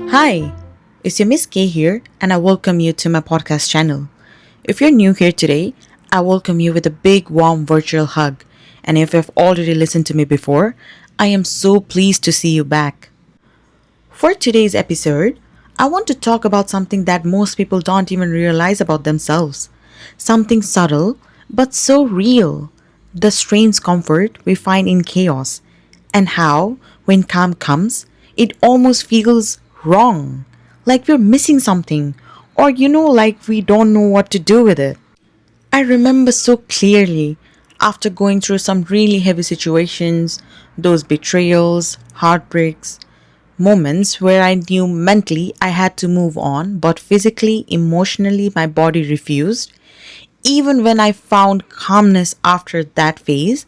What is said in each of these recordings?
Hi, it's your Miss K here, and I welcome you to my podcast channel. If you're new here today, I welcome you with a big warm virtual hug. And if you've already listened to me before, I am so pleased to see you back. For today's episode, I want to talk about something that most people don't even realize about themselves. Something subtle, but so real. The strange comfort we find in chaos, and how, when calm comes, it almost feels wrong. Like we're missing something, or like we don't know what to do with it. I remember so clearly after going through some really heavy situations, those betrayals, heartbreaks, moments where I knew mentally I had to move on, but physically, emotionally, my body refused. Even when I found calmness after that phase,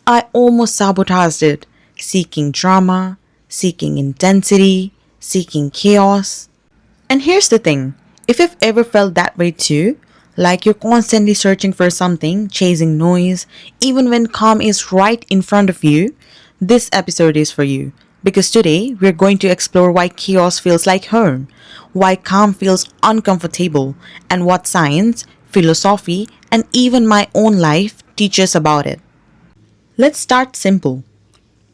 I almost sabotaged it, seeking drama, seeking intensity, seeking chaos. And here's the thing, if you've ever felt that way too, like you're constantly searching for something, chasing noise, even when calm is right in front of you, this episode is for you. Because today, we're going to explore why chaos feels like home, why calm feels uncomfortable, and what science, philosophy, and even my own life teaches about it. Let's start simple.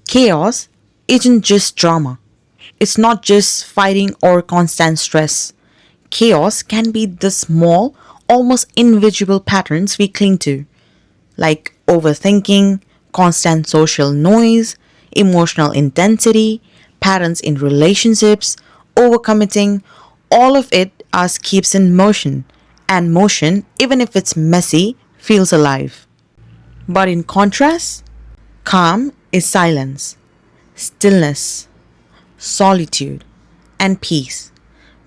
Chaos isn't just drama. It's not just fighting or constant stress. Chaos can be the small, almost invisible patterns we cling to, like overthinking, constant social noise, emotional intensity, patterns in relationships, overcommitting. All of it us keeps in motion, and motion, even if it's messy, feels alive. But in contrast, calm is silence, stillness, solitude, and peace.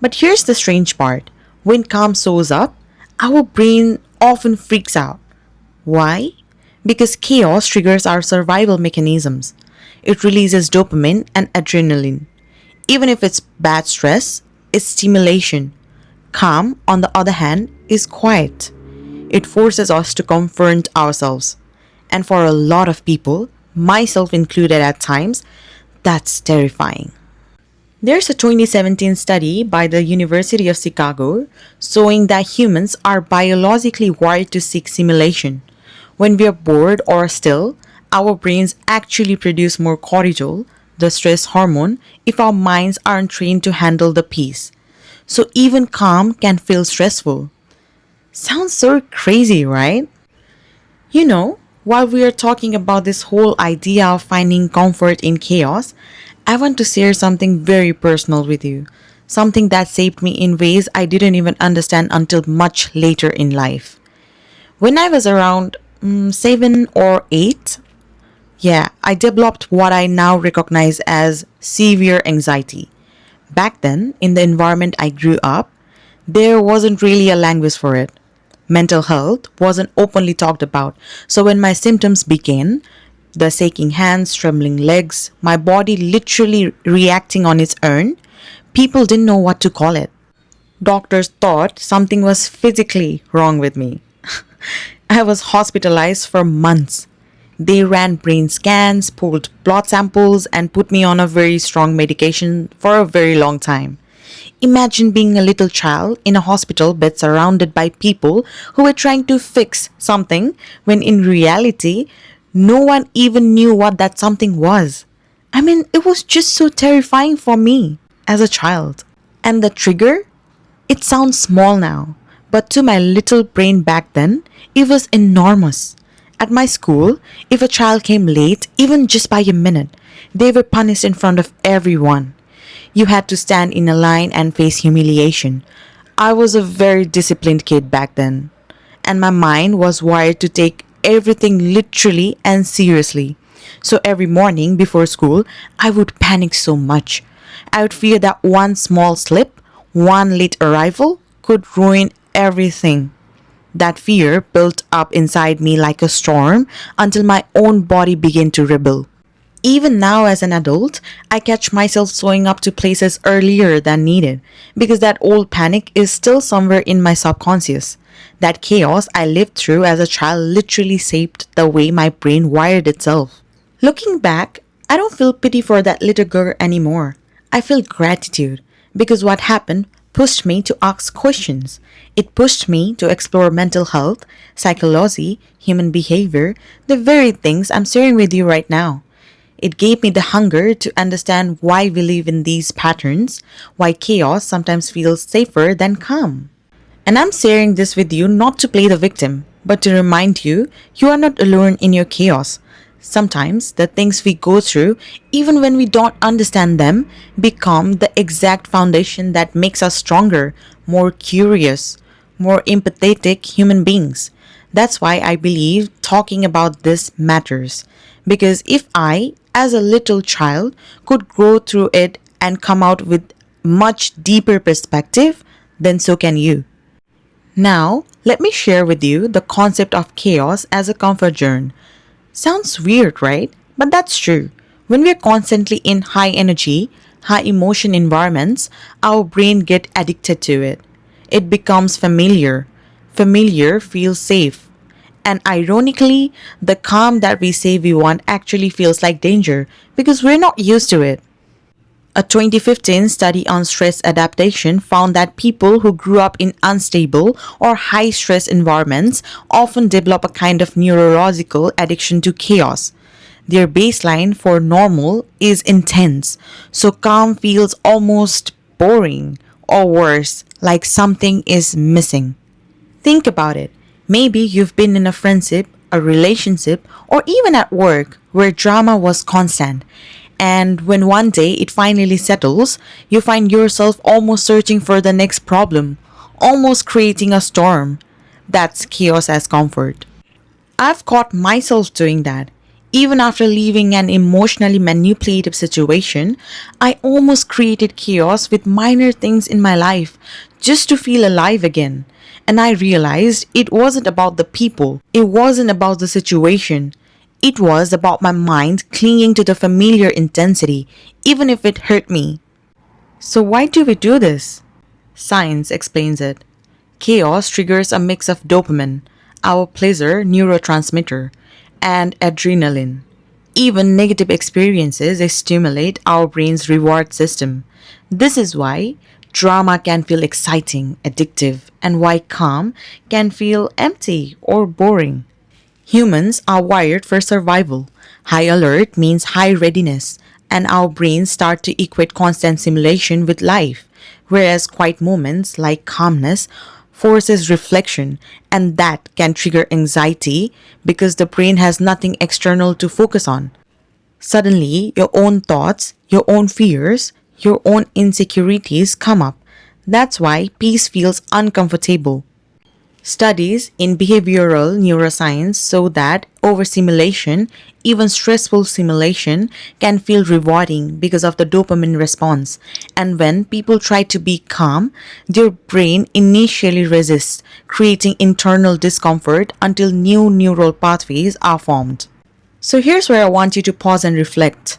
But here's the strange part. When calm shows up, our brain often freaks out. Why? Because chaos triggers our survival mechanisms. It releases dopamine and adrenaline. Even if it's bad stress, it's stimulation. Calm, on the other hand, is quiet. It forces us to confront ourselves. And for a lot of people, myself included at times, that's terrifying. There's a 2017 study by the University of Chicago showing that humans are biologically wired to seek stimulation. When we are bored or still, our brains actually produce more cortisol, the stress hormone, if our minds aren't trained to handle the peace. So even calm can feel stressful. Sounds so crazy, right? While we are talking about this whole idea of finding comfort in chaos, I want to share something very personal with you. Something that shaped me in ways I didn't even understand until much later in life. When I was around 7 or 8, I developed what I now recognize as severe anxiety. Back then, in the environment I grew up, there wasn't really a language for it. Mental health wasn't openly talked about, so when my symptoms began, the shaking hands, trembling legs, my body literally reacting on its own, people didn't know what to call it. Doctors thought something was physically wrong with me. I was hospitalized for months. They ran brain scans, pulled blood samples, and put me on a very strong medication for a very long time. Imagine being a little child in a hospital bed surrounded by people who were trying to fix something when in reality, no one even knew what that something was. I mean, it was just so terrifying for me as a child. And the trigger? It sounds small now, but to my little brain back then, it was enormous. At my school, if a child came late, even just by a minute, they were punished in front of everyone. You had to stand in a line and face humiliation. I was a very disciplined kid back then, and my mind was wired to take everything literally and seriously. So every morning before school, I would panic so much. I would fear that one small slip, one late arrival, could ruin everything. That fear built up inside me like a storm until my own body began to rebel. Even now, as an adult, I catch myself showing up to places earlier than needed because that old panic is still somewhere in my subconscious. That chaos I lived through as a child literally shaped the way my brain wired itself. Looking back, I don't feel pity for that little girl anymore. I feel gratitude Because what happened pushed me to ask questions. It pushed me to explore mental health, psychology, human behavior, the very things I'm sharing with you right now. It gave me the hunger to understand why we live in these patterns, why chaos sometimes feels safer than calm. And I'm sharing this with you not to play the victim, but to remind you you are not alone in your chaos. Sometimes the things we go through, even when we don't understand them, become the exact foundation that makes us stronger, more curious, more empathetic human beings. That's why I believe talking about this matters. Because if I, as a little child, could grow through it and come out with much deeper perspective, then so can you. Now, let me share with you the concept of chaos as a comfort zone. Sounds weird, right? But that's true. When we're constantly in high energy, high emotion environments, our brain get addicted to it. It becomes familiar. Familiar feels safe. And ironically, the calm that we say we want actually feels like danger because we're not used to it. A 2015 study on stress adaptation found that people who grew up in unstable or high stress environments often develop a kind of neurological addiction to chaos. Their baseline for normal is intense, so calm feels almost boring or worse, like something is missing. Think about it. Maybe you've been in a friendship, a relationship, or even at work where drama was constant. And when one day it finally settles, you find yourself almost searching for the next problem, almost creating a storm. That's chaos as comfort. I've caught myself doing that. Even after leaving an emotionally manipulative situation, I almost created chaos with minor things in my life just to feel alive again. And I realized it wasn't about the people, it wasn't about the situation. It was about my mind clinging to the familiar intensity, even if it hurt me. So, why do we do this? Science explains it. Chaos triggers a mix of dopamine, our pleasure neurotransmitter, and adrenaline. Even negative experiences stimulate our brain's reward system. This is why drama can feel exciting, addictive, and why calm can feel empty or boring. Humans are wired for survival. High alert means high readiness, and our brains start to equate constant simulation with life, whereas quiet moments like calmness forces reflection, and that can trigger anxiety because the brain has nothing external to focus on. Suddenly, your own thoughts, your own fears, your own insecurities come up. That's why peace feels uncomfortable. Studies in behavioral neuroscience show that overstimulation, even stressful stimulation, can feel rewarding because of the dopamine response. And when people try to be calm, their brain initially resists, creating internal discomfort until new neural pathways are formed. So here's where I want you to pause and reflect.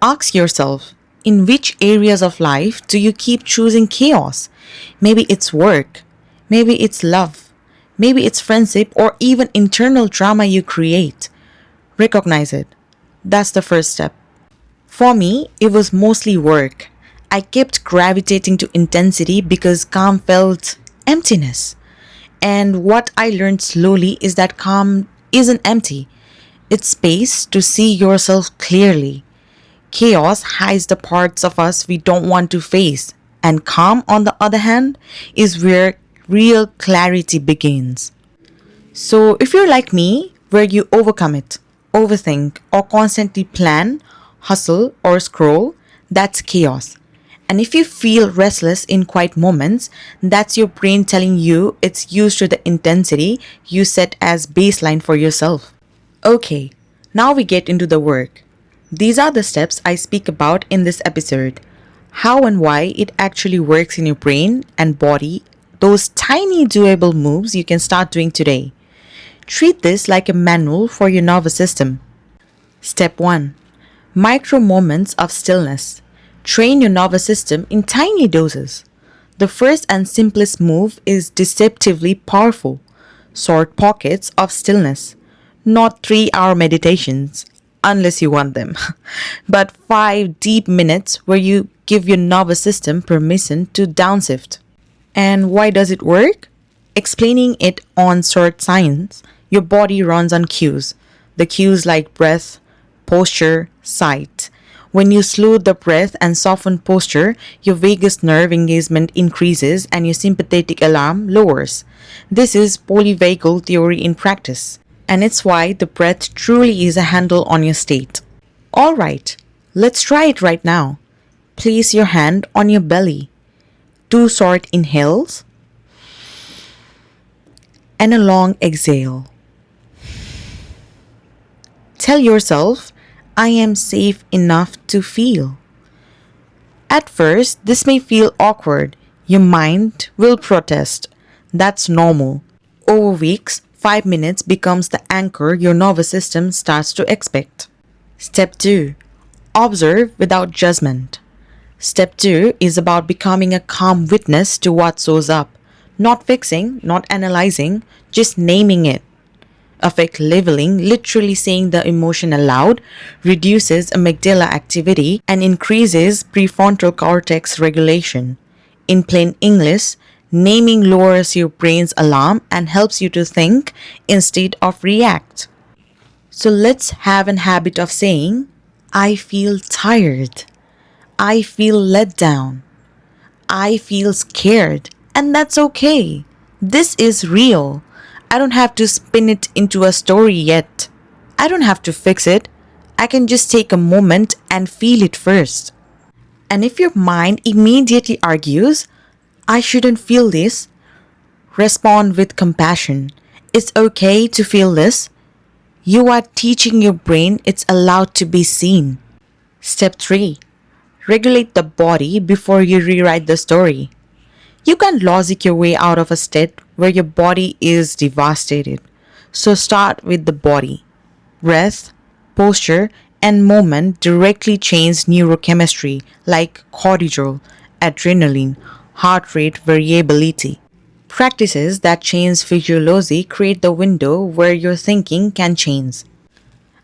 Ask yourself, in which areas of life do you keep choosing chaos? Maybe it's work, maybe it's love, maybe it's friendship, or even internal drama you create. Recognize it. That's the first step. For me, it was mostly work. I kept gravitating to intensity because calm felt emptiness. And what I learned slowly is that calm isn't empty. It's space to see yourself clearly. Chaos hides the parts of us we don't want to face, and calm, on the other hand, is where real clarity begins. So, if you're like me, where you overcome it, overthink, or constantly plan, hustle, or scroll, that's chaos. And if you feel restless in quiet moments, that's your brain telling you it's used to the intensity you set as baseline for yourself. Okay, now we get into the work. These are the steps I speak about in this episode. How and why it actually works in your brain and body, those tiny doable moves you can start doing today. Treat this like a manual for your nervous system. Step 1. Micro moments of stillness. Train your nervous system in tiny doses. The first and simplest move is deceptively powerful. Short pockets of stillness. Not 3-hour meditations, unless you want them, but 5 deep minutes where you give your nervous system permission to downshift. And why does it work? Explaining it on short science, your body runs on cues. The cues like breath, posture, sight. When you slow the breath and soften posture, your vagus nerve engagement increases and your sympathetic alarm lowers. This is polyvagal theory in practice, and it's why the breath truly is a handle on your state. Alright, let's try it right now. Place your hand on your belly. 2 short inhales and a long exhale. Tell yourself, I am safe enough to feel. At first, this may feel awkward. Your mind will protest. That's normal. Over weeks, 5 minutes becomes the anchor your nervous system starts to expect. Step 2. Observe without judgment. Step 2 is about becoming a calm witness to what shows up. Not fixing, not analyzing, just naming it. Affect leveling, literally saying the emotion aloud, reduces amygdala activity and increases prefrontal cortex regulation. In plain English, naming lowers your brain's alarm and helps you to think instead of react. So let's have an habit of saying, I feel tired. I feel let down. I feel scared. And that's okay. This is real. I don't have to spin it into a story yet. I don't have to fix it. I can just take a moment and feel it first. And if your mind immediately argues, I shouldn't feel this, respond with compassion. It's okay to feel this. You are teaching your brain it's allowed to be seen. Step 3. Regulate the body before you rewrite the story. You can't logic your way out of a state where your body is devastated. So start with the body. Breath, posture, and movement directly change neurochemistry like cortisol, adrenaline, heart rate variability. Practices that change physiology create the window where your thinking can change.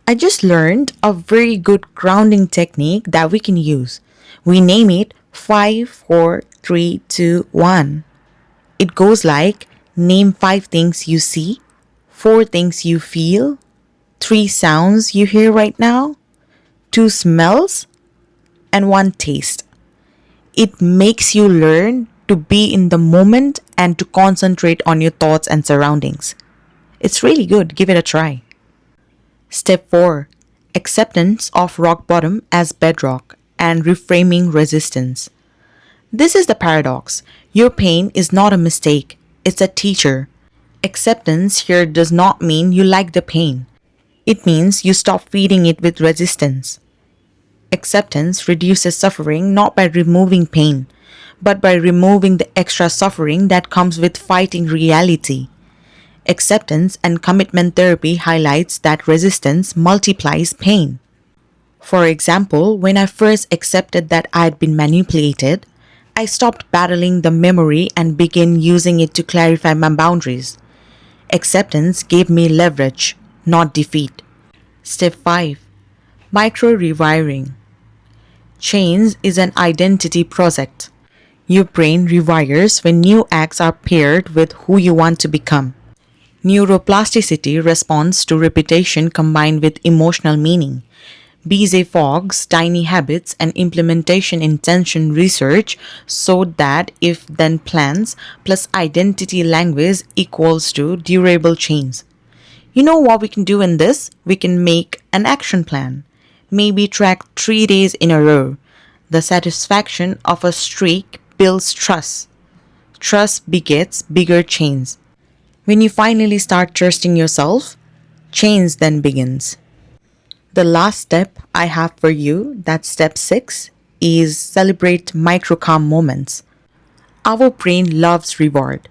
I just learned a very good grounding technique that we can use. We name it 5, 4, 3, 2, 1. It goes like, name 5 things you see, 4 things you feel, 3 sounds you hear right now, 2 smells, and 1 taste. It makes you learn to be in the moment and to concentrate on your thoughts and surroundings. It's really good. Give it a try. Step 4. Acceptance of rock bottom as bedrock and reframing resistance. This is the paradox. Your pain is not a mistake. It's a teacher. Acceptance here does not mean you like the pain. It means you stop feeding it with resistance. Acceptance reduces suffering not by removing pain, but by removing the extra suffering that comes with fighting reality. Acceptance and commitment therapy highlights that resistance multiplies pain. For example, when I first accepted that I had been manipulated, I stopped battling the memory and began using it to clarify my boundaries. Acceptance gave me leverage, not defeat. Step 5. Micro-rewiring. Change is an identity project. Your brain rewires when new acts are paired with who you want to become. Neuroplasticity responds to repetition combined with emotional meaning. B.J. Fogg's Tiny Habits and Implementation Intention research showed that if-then plans plus identity language equals to durable change. You know what we can do in this? We can make an action plan. Maybe track 3 days in a row. The satisfaction of a streak builds trust. Trust begets bigger change. When you finally start trusting yourself, change then begins. The last step I have for you, that's step 6, is celebrate micro calm moments. Our brain loves reward.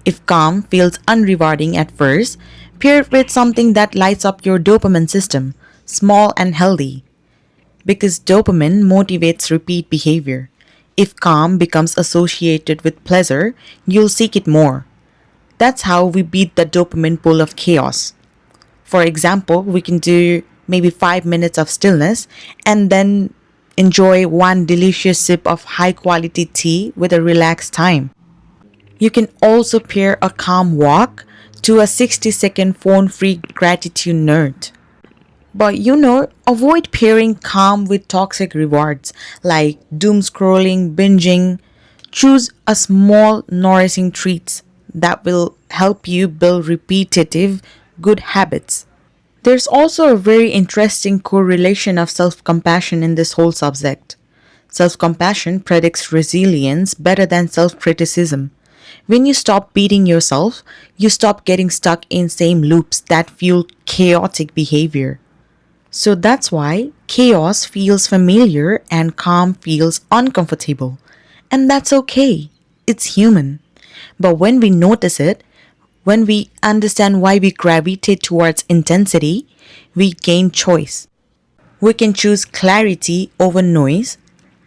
If calm feels unrewarding at first, pair it with something that lights up your dopamine system, small and healthy. Because dopamine motivates repeat behavior. If calm becomes associated with pleasure, you'll seek it more. That's how we beat the dopamine pull of chaos. For example, we can do maybe 5 minutes of stillness and then enjoy one delicious sip of high quality tea with a relaxed time. You can also pair a calm walk to a 60-second phone free gratitude note. But avoid pairing calm with toxic rewards like doom scrolling, binging. Choose a small, nourishing treats that will help you build repetitive good habits. There's also a very interesting correlation of self compassion in this whole subject. Self compassion predicts resilience better than self criticism. When you stop beating yourself, you stop getting stuck in same loops that fuel chaotic behavior. So that's why chaos feels familiar and calm feels uncomfortable. And that's okay. It's human. But when we notice it, when we understand why we gravitate towards intensity, we gain choice. We can choose clarity over noise,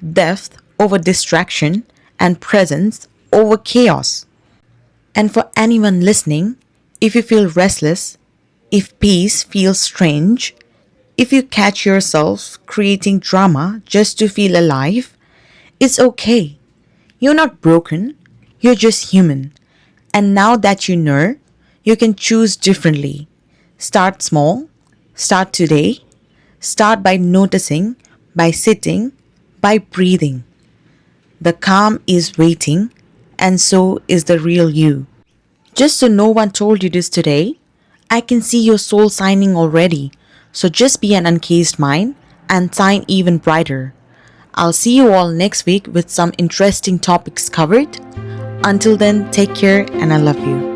depth over distraction, and presence over chaos. And for anyone listening, if you feel restless, if peace feels strange, if you catch yourself creating drama just to feel alive, it's okay. You're not broken, you're just human. And now that you know, you can choose differently. Start small, start today, start by noticing, by sitting, by breathing. The calm is waiting, and so is the real you. Just so no one told you this today, I can see your soul shining already. So just be an uncased mind and shine even brighter. I'll see you all next week with some interesting topics covered. Until then, take care and I love you.